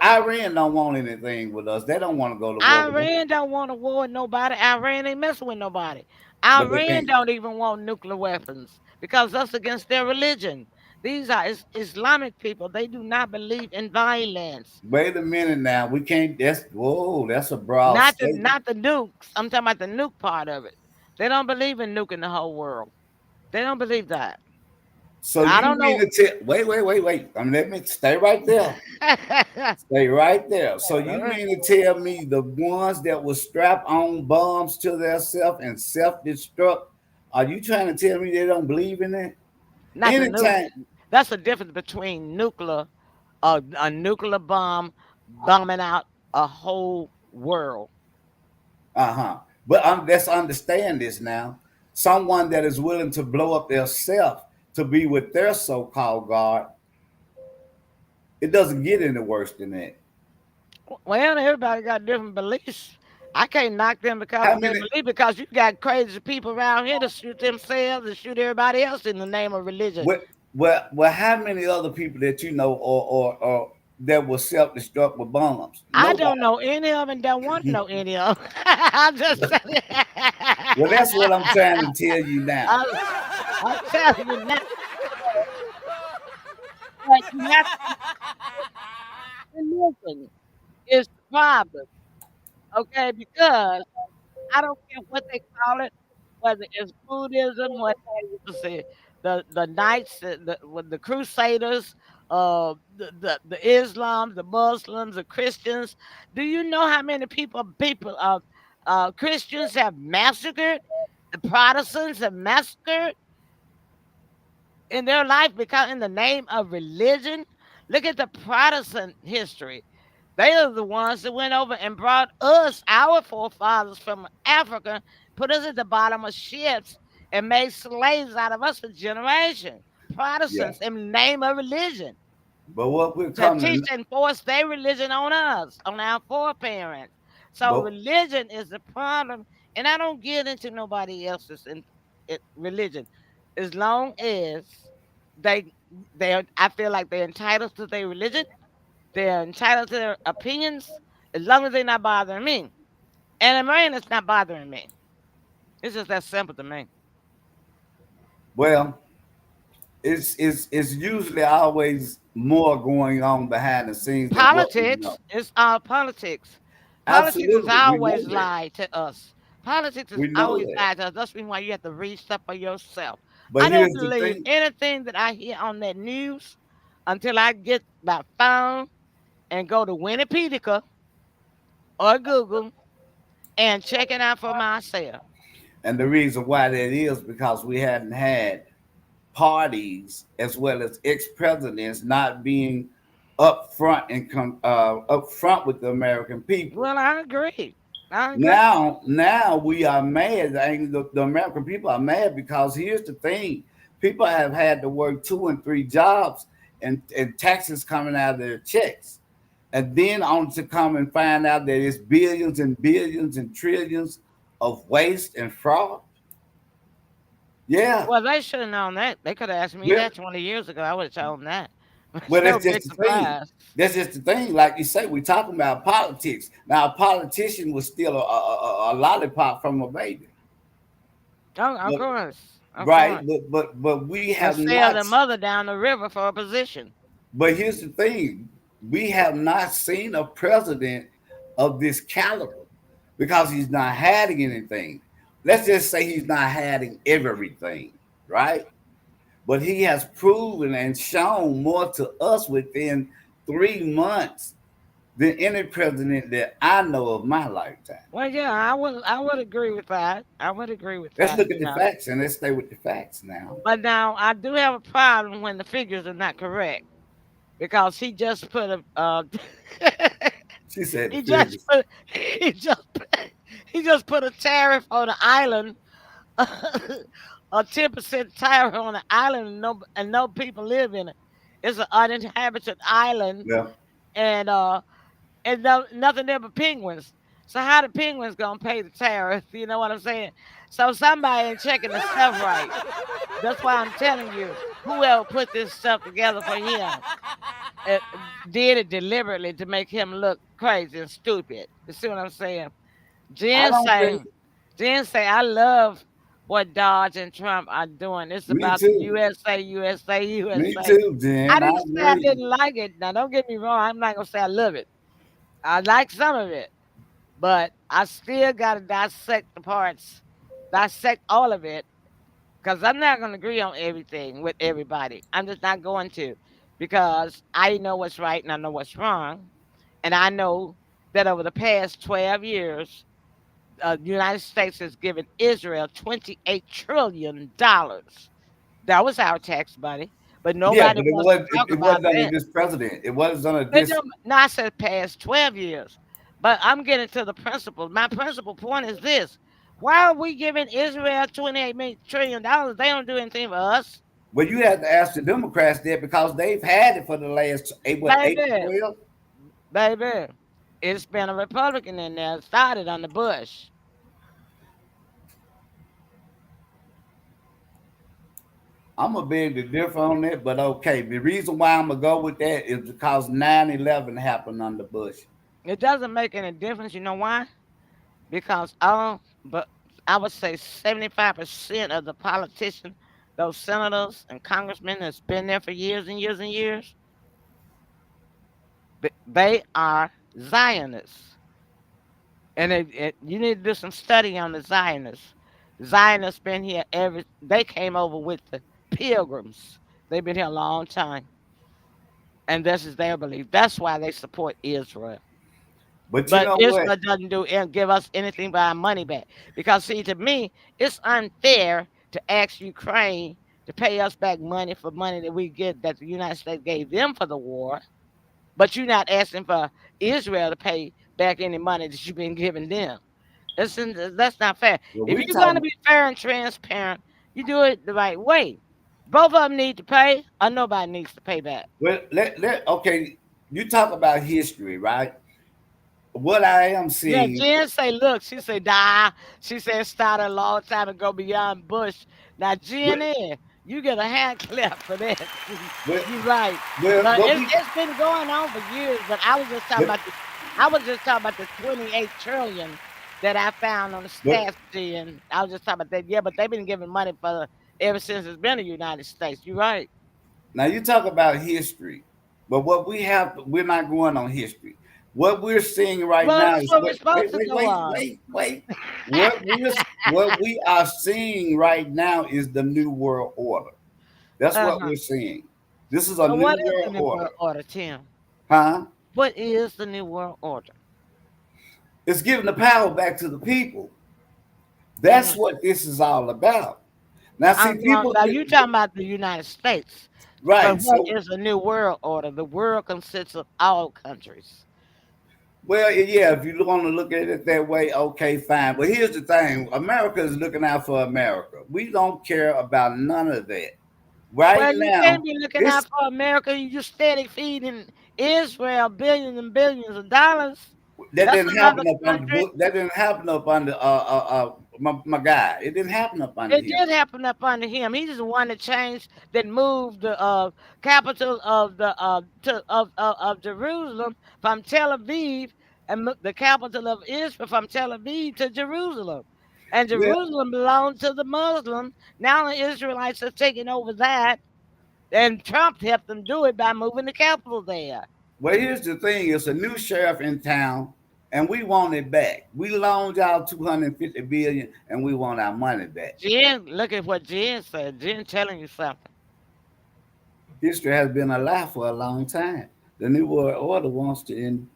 Iran don't want anything with us. They don't want to go to war with us, Iran don't want a war with nobody. Iran ain't messing with nobody. but they Iran can't. don't even want nuclear weapons because that's against their religion. These are Islamic people. They do not believe in violence. Wait a minute now. We can't. That's a broad Not the statement. not the nukes. I'm talking about the nuke part of it. They don't believe in nuking the whole world. They don't believe that. So I you don't mean know. to tell? Wait. Let me stay right there. Stay right there. So you mean to tell me the ones that will strap on bombs to themselves and self-destruct? Are you trying to tell me they don't believe in it? Not the nuke. Anytime. That's the difference between nuclear, a nuclear bomb bombing out a whole world. Uh-huh. But let's understand this now. Someone that is willing to blow up their self to be with their so-called God, it doesn't get any worse than that. Well, everybody got different beliefs. I can't knock them because How of their many? belief because you got crazy people around here to shoot themselves and shoot everybody else in the name of religion. How many other people that you know or that will self-destruct with bombs? I don't Nobody. know any of them, don't want to know any of them. I'm just saying. Well, that's what I'm trying to tell you now. I'm telling you now. But you have to religion is the problem, okay? Because I don't care what they call it, whether it's Buddhism, what you say, the knights, with the Crusaders, the Islam, the Muslims, the Christians. Do you know how many Christians have massacred? The Protestants have massacred in their life because in the name of religion. Look at the Protestant history. They are the ones that went over and brought us, our forefathers from Africa, put us at the bottom of ships and made slaves out of us for generations. Yeah. Protestants in the name of religion But what we're to coming teach and force their religion on us, on our foreparents. So but religion is the problem, and I don't get into nobody else's religion, as long as they I feel like they're entitled to their religion, they're entitled to their opinions, as long as they're not bothering me. And a man is not bothering me. It's just that simple to me. well, it's usually always more going on behind the scenes than what we know. Politics is all politics. Politics has Absolutely. We know always that. lied to us. Politics has We know always that. lied to us. That's the reason why you have to read stuff for yourself. But I don't here's the believe thing. anything that I hear on that news until I get my phone and go to Wikipedia or Google and check it out for myself. And the reason why that is because we hadn't had parties as well as ex-presidents not being up front with the American people. Well, I agree. I agree. Now we are mad. And the American people are mad because here's the thing: people have had to work 2 and 3 jobs, and taxes coming out of their checks, and then on to come and find out that it's billions and billions and trillions of waste and fraud. Yeah, Well, they should have known that. They could have asked me yeah. that 20 years ago. I would have told them that. It's Well, no that's big just the thing. surprise. That's just the thing. Like you say, we're talking about politics. Now, a politician was still a lollipop from a baby. Oh, of But, course. Of right? course. But we And have sell not. their mother down the river for a position. But here's the thing: we have not seen a president of this caliber because he's not having anything. let's just say he's not having everything, right? But he has proven and shown more to us within 3 months than any president that I know of my lifetime. Well, yeah, I would agree with that. I would agree with Let's that. look at the facts and let's stay with the facts now. But now I do have a problem when the figures are not correct because he just put a She said the he just figures. put he just he just put a tariff on the island, a 10% tariff on the island, and no people live in it. It's an uninhabited island, Yeah. and nothing there but penguins. So how the penguins gonna pay the tariff? You know what I'm saying? So somebody ain't checking the stuff right. That's why I'm telling you, whoever put this stuff together for him uh, did it deliberately to make him look crazy and stupid. You see what I'm saying? I Jen don't say, think. Jen say, I love what Dodge and Trump are doing. It's Me about the too. USA, USA, Me USA. too, I Jen. I didn't say I agree. didn't like it. Now, don't get me wrong. I'm not gonna say I love it. I like some of it, but I still gotta dissect the parts, dissect all of it, because I'm not gonna agree on everything with everybody. I'm just not going to, because I know what's right and I know what's wrong, and I know that over the past 12 years, the United States has given Israel $28 trillion. That was our tax money, but Yeah, nobody but it wants to was talk it about wasn't under that. this president. It wasn't under It this. don't, no, I said past 12 years. But I'm getting to the principle. My principal point is this. Why are we giving Israel $28 trillion? They don't do anything for us. Well, you have to ask the Democrats there because they've had it for the last eight to Baby, 12. baby, it's been a Republican in there. It started under Bush. I'm gonna beg to differ on that, but okay. The reason why I'm gonna go with that is because 9/11 happened under Bush. It doesn't make any difference. You know why? Because all but I would say 75% of the politicians, those senators and congressmen that's been there for years and years and years, they are Zionists. And you need to do some study on the Zionists. Zionists been here they came over with the pilgrims. They've been here a long time. And this is their belief. That's why they support Israel. But you But know what? Israel doesn't give us anything but our money back. Because see, to me, it's unfair to ask Ukraine to pay us back money for money that we get that the United States gave them for the war, but you're not asking for Israel to pay back any money that you've been giving them. That's not fair. Well, If we you're going to talking. be fair and transparent, you do it the right way. Both of them need to pay, or nobody needs to pay back. Well, okay. You talk about history, right? What I am Yeah, seeing. Jen say, look, she said, die. She said, it started a long time ago beyond Bush. Now, Well, Jen, you get a hand clap for that. well, You're right. well, But what we. it's been going on for years. But I was just talking But, about I was just talking about the 28 trillion that I found on the but stats, Jen. I was just talking about that. Yeah, but they've been giving money for ever since it's been the United States. You're right. now you talk about history, but what we have, we're not going on history. What we're seeing right Well, now that's is what we're wait, supposed wait, to wait, go wait, on. wait, wait. What we are seeing right now is the new world order. That's what Uh-huh. we're seeing. This is a Well, what new is the world New World order, Order, Tim? huh? What is the New World Order? It's giving the power back to the people. That's Mhm. what this is all about. Now, see, people, Now you talking about the United States, but right? what So, is a new world order? The world consists of all countries. well, yeah, if you want to look at it that way, okay, fine. But here's the thing: America is looking out for America. We don't care about none of that right Well, you can't now. be looking out This for America. You just steady feeding Israel billions and billions of dollars. that That's didn't another happen up under country. That didn't happen up under my guy. It didn't happen up under It him. did happen up under him. He's the one that changed, that moved the capital of of Jerusalem from Tel Aviv, and the capital of Israel from Tel Aviv to Jerusalem. And Well, Jerusalem belonged to the Muslims. Now the Israelites are taking over that, and Trump helped them do it by moving the capital there. well, here's the thing: it's a new sheriff in town, and we want it back. We loaned y'all 250 billion, and we want our money back. Jen, look at what Jen said. Jen telling you something. History has been a lie for a long time. The New World Order wants to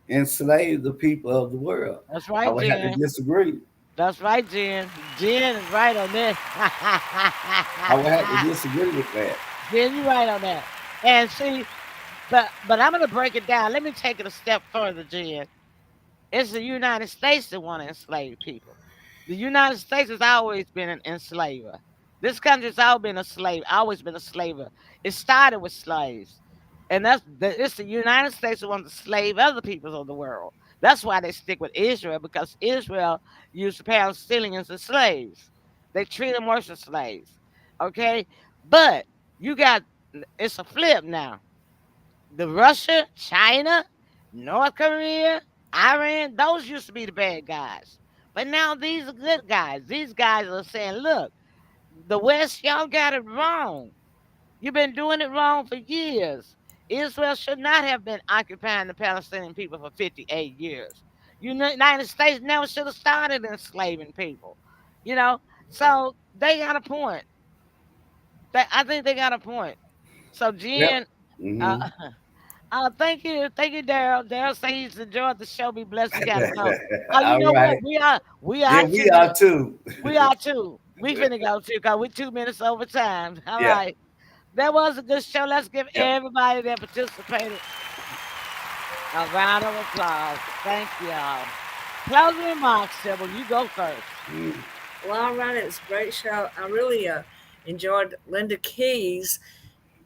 enslave the people of the world. That's I right, would have to Jen. disagree. That's right, Jen. Jen is right on this. I would have to disagree with that. Jen, you right on that. And see, but I'm gonna break it down. Let me take it a step further, Jen. It's the United States that want to enslave people. The United States has always been an enslaver. This country's always been a slaver. It started with slaves, and it's the United States that wants to slave other peoples of the world. That's why they stick with Israel because Israel used the Palestinians as slaves. They treat them worse as slaves. Okay, but you got it's a flip now. The Russia, China, North Korea, Iran, those used to be the bad guys. But now these are good guys. These guys are saying, look, the West, y'all got it wrong. You've been doing it wrong for years. Israel should not have been occupying the Palestinian people for 58 years. United States never should have started enslaving people. You know, so they got a point. I think they got a point. So Yep. Jen, uh, Hmm. thank you, Daryl. Daryl says he's enjoyed the show. Be blessed. He gotta go. Oh, you All know right. what? We are Yeah, we too. are too. We are too. We finna go too, cause we're 2 minutes over time. All Yeah. right. That was a good show. Let's give Yep. everybody that participated a round of applause. Thank y'all. Closing remarks, Sybil. You go first. Mm. Well, all right, it was a great show. I really enjoyed Linda Keys,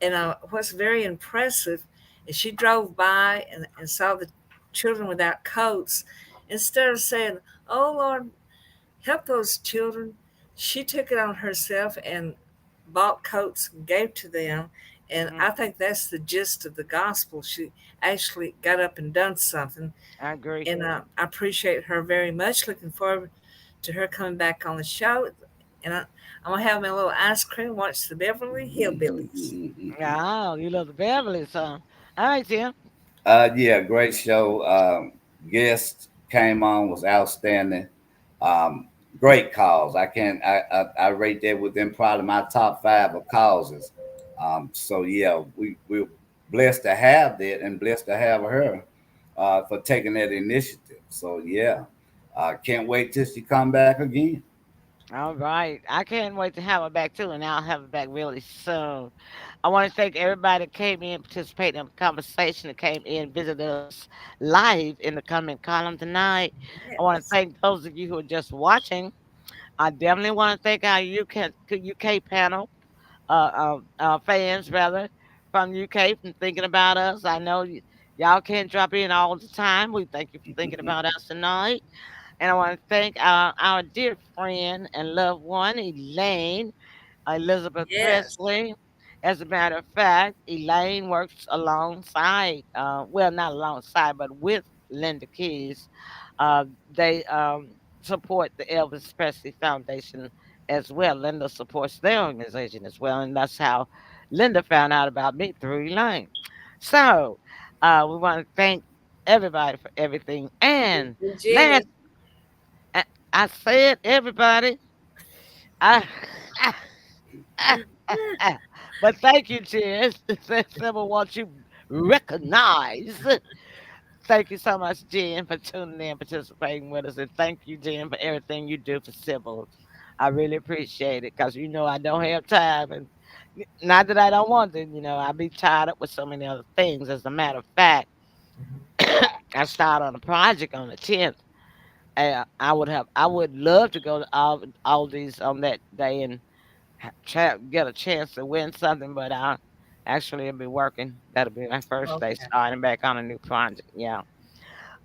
and what's very impressive is she drove by and saw the children without coats. Instead of saying, "Oh Lord, help those children," she took it on herself and bought coats and gave to them. And I Mhm. think that's the gist of the gospel. She actually got up and done something, I agree. and I appreciate her very much. Looking forward to her coming back on the show. And I'm gonna have my little ice cream, watch the Beverly Hillbillies. Oh, you love the Beverly song. All right, Tim. Yeah, great show. Guest came on, was outstanding. Um, Great calls. I rate that within probably my top five of causes. So yeah, we're blessed to have that and blessed to have her for taking that initiative. So yeah, can't wait till she come back again. All right. I can't wait to have her back too, and I'll have her back really soon. I want to thank everybody that came in, participated in the conversation, that came in, visited us live in the comment column tonight. I want to Yes. thank those of you who are just watching. I definitely want to thank our UK panel, fans rather, from UK, from thinking about us. I know y'all can't drop in all the time. We thank you for thinking about us tonight. And I want to thank our dear friend and loved one, Elaine Elizabeth Yes. Presley. As a matter of fact, Elaine works alongside, well, not alongside, but with Linda Keys. They support the Elvis Presley Foundation as well. Linda supports their organization as well. And that's how Linda found out about me through Elaine. So we want to thank everybody for everything. And And last, Jenny. I said everybody. I, but thank you, Jen. Someone wants you recognized. Thank you so much, Jen, for tuning in, participating with us, and thank you, Jen, for everything you do for Sybil. I really appreciate it because you know I don't have time, and not that I don't want to. I be tied up with so many other things. As a matter of fact, I started on a project on the 10th. I would love to go to all these on that day and get a chance to win something, but I actually will be working. That'll be my first day Okay. starting back on a new project. Yeah.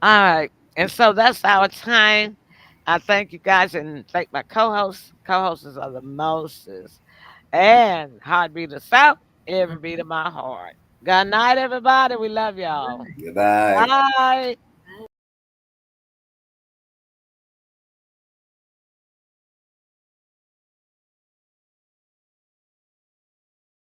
All right. And so that's our time. I thank you guys and thank my co-hosts. Co-hosts are the Moses and Heartbeat of the South, every beat of my heart. Good night, everybody. We love y'all. Good night. Bye.